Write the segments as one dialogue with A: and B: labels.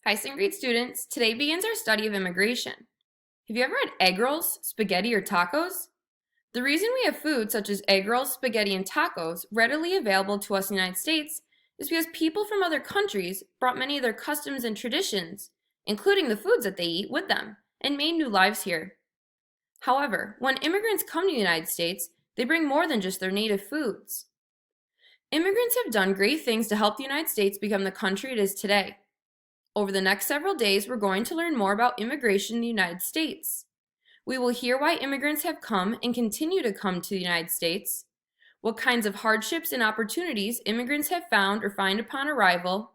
A: Hi, 2nd grade students. Today begins our study of immigration. Have you ever had egg rolls, spaghetti, or tacos? The reason we have food such as egg rolls, spaghetti, and tacos readily available to us in the United States is because people from other countries brought many of their customs and traditions, including the foods that they eat, with them, and made new lives here. However, when immigrants come to the United States, they bring more than just their native foods. Immigrants have done great things to help the United States become the country it is today. Over the next several days, we're going to learn more about immigration in the United States. We will hear why immigrants have come and continue to come to the United States, what kinds of hardships and opportunities immigrants have found or find upon arrival,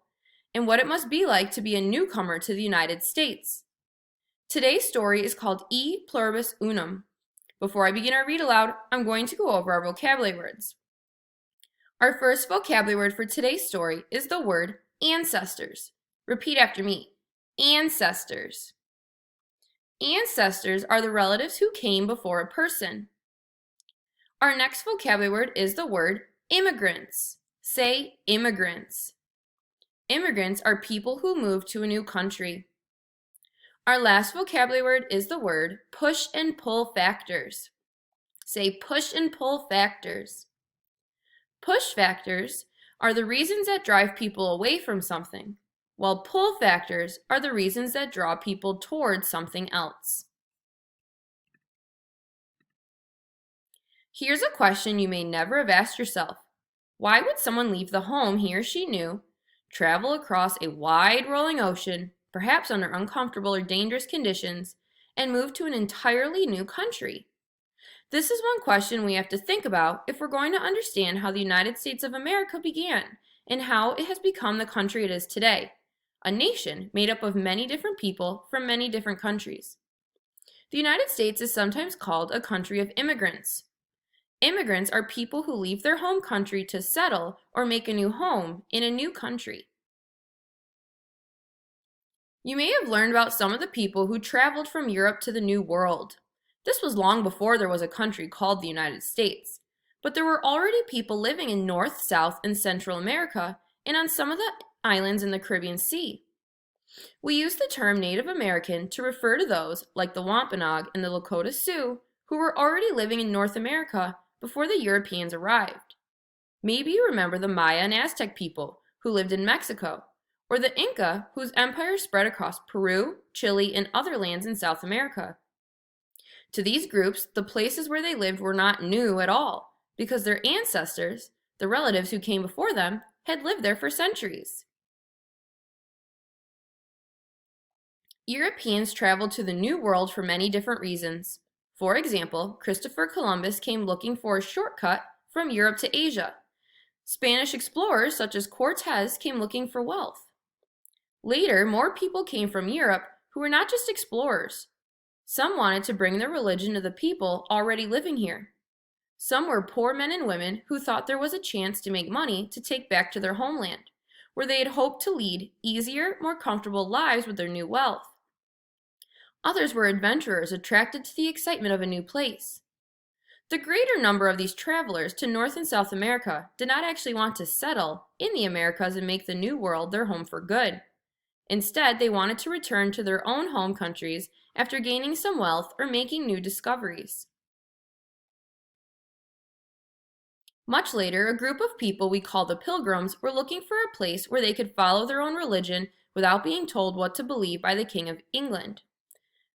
A: and what it must be like to be a newcomer to the United States. Today's story is called E Pluribus Unum. Before I begin our read aloud, I'm going to go over our vocabulary words. Our first vocabulary word for today's story is the word ancestors. Repeat after me. Ancestors. Ancestors are the relatives who came before a person. Our next vocabulary word is the word immigrants. Say immigrants. Immigrants are people who move to a new country. Our last vocabulary word is the word push and pull factors. Say push and pull factors. Push factors are the reasons that drive people away from something, while pull factors are the reasons that draw people towards something else. Here's a question you may never have asked yourself. Why would someone leave the home he or she knew, travel across a wide rolling ocean, perhaps under uncomfortable or dangerous conditions, and move to an entirely new country? This is one question we have to think about if we're going to understand how the United States of America began and how it has become the country it is today. A nation made up of many different people from many different countries. The United States is sometimes called a country of immigrants. Immigrants are people who leave their home country to settle or make a new home in a new country. You may have learned about some of the people who traveled from Europe to the New World. This was long before there was a country called the United States, but there were already people living in North, South, and Central America and on some of the islands in the Caribbean Sea. We use the term Native American to refer to those, like the Wampanoag and the Lakota Sioux, who were already living in North America before the Europeans arrived. Maybe you remember the Maya and Aztec people who lived in Mexico, or the Inca whose empire spread across Peru, Chile, and other lands in South America. To these groups, the places where they lived were not new at all, because their ancestors, the relatives who came before them, had lived there for centuries. Europeans traveled to the New World for many different reasons. For example, Christopher Columbus came looking for a shortcut from Europe to Asia. Spanish explorers such as Cortez came looking for wealth. Later, more people came from Europe who were not just explorers. Some wanted to bring their religion to the people already living here. Some were poor men and women who thought there was a chance to make money to take back to their homeland, where they had hoped to lead easier, more comfortable lives with their new wealth. Others were adventurers attracted to the excitement of a new place. The greater number of these travelers to North and South America did not actually want to settle in the Americas and make the New World their home for good. Instead, they wanted to return to their own home countries after gaining some wealth or making new discoveries. Much later, a group of people we call the Pilgrims were looking for a place where they could follow their own religion without being told what to believe by the King of England.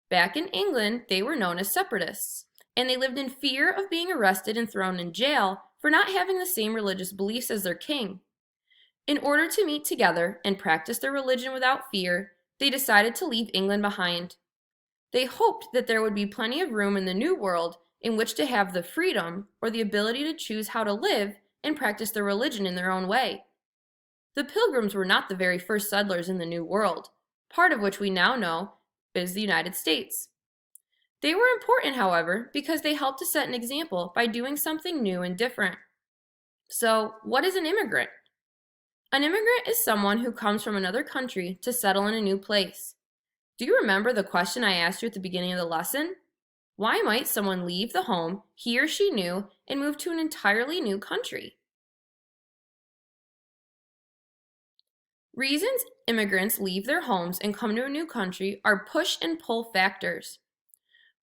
A: Back in England, they were known as separatists, and they lived in fear of being arrested and thrown in jail for not having the same religious beliefs as their king. In order to meet together and practice their religion without fear, they decided to leave England behind. They hoped that there would be plenty of room in the New World in which to have the freedom or the ability to choose how to live and practice their religion in their own way. The Pilgrims were not the very first settlers in the New World, part of which we now know is the United States. They were important, however, because they helped to set an example by doing something new and different. So, what is an immigrant? An immigrant is someone who comes from another country to settle in a new place. Do you remember the question I asked you at the beginning of the lesson? Why might someone leave the home he or she knew and move to an entirely new country? Reasons immigrants leave their homes and come to a new country are push and pull factors.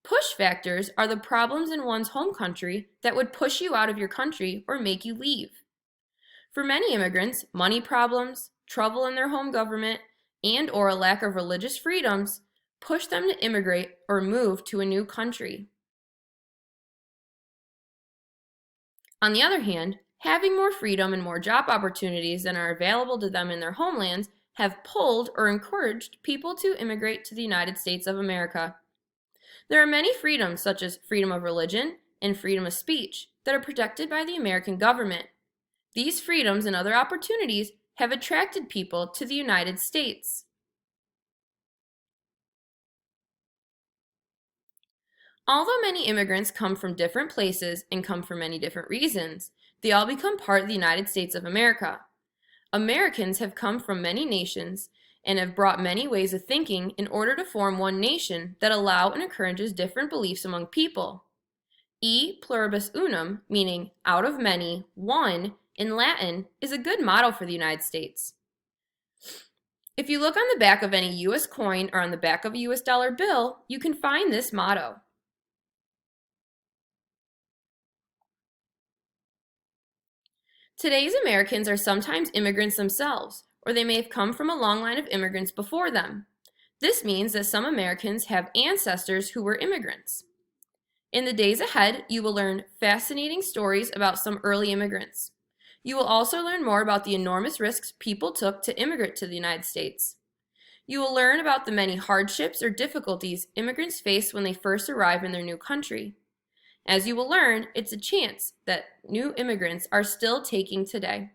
A: Push factors are the problems in one's home country that would push you out of your country or make you leave. For many immigrants, money problems, trouble in their home government, and/or a lack of religious freedoms push them to immigrate or move to a new country. On the other hand, having more freedom and more job opportunities than are available to them in their homelands have pulled or encouraged people to immigrate to the United States of America. There are many freedoms, such as freedom of religion and freedom of speech, that are protected by the American government. These freedoms and other opportunities have attracted people to the United States. Although many immigrants come from different places and come for many different reasons, they all become part of the United States of America. Americans have come from many nations and have brought many ways of thinking in order to form one nation that allow and encourages different beliefs among people. E pluribus unum, meaning out of many, one, in Latin, is a good motto for the United States. If you look on the back of any U.S. coin or on the back of a U.S. dollar bill, you can find this motto. Today's Americans are sometimes immigrants themselves, or they may have come from a long line of immigrants before them. This means that some Americans have ancestors who were immigrants. In the days ahead, you will learn fascinating stories about some early immigrants. You will also learn more about the enormous risks people took to immigrate to the United States. You will learn about the many hardships or difficulties immigrants face when they first arrive in their new country. As you will learn, it's a chance that new immigrants are still taking today.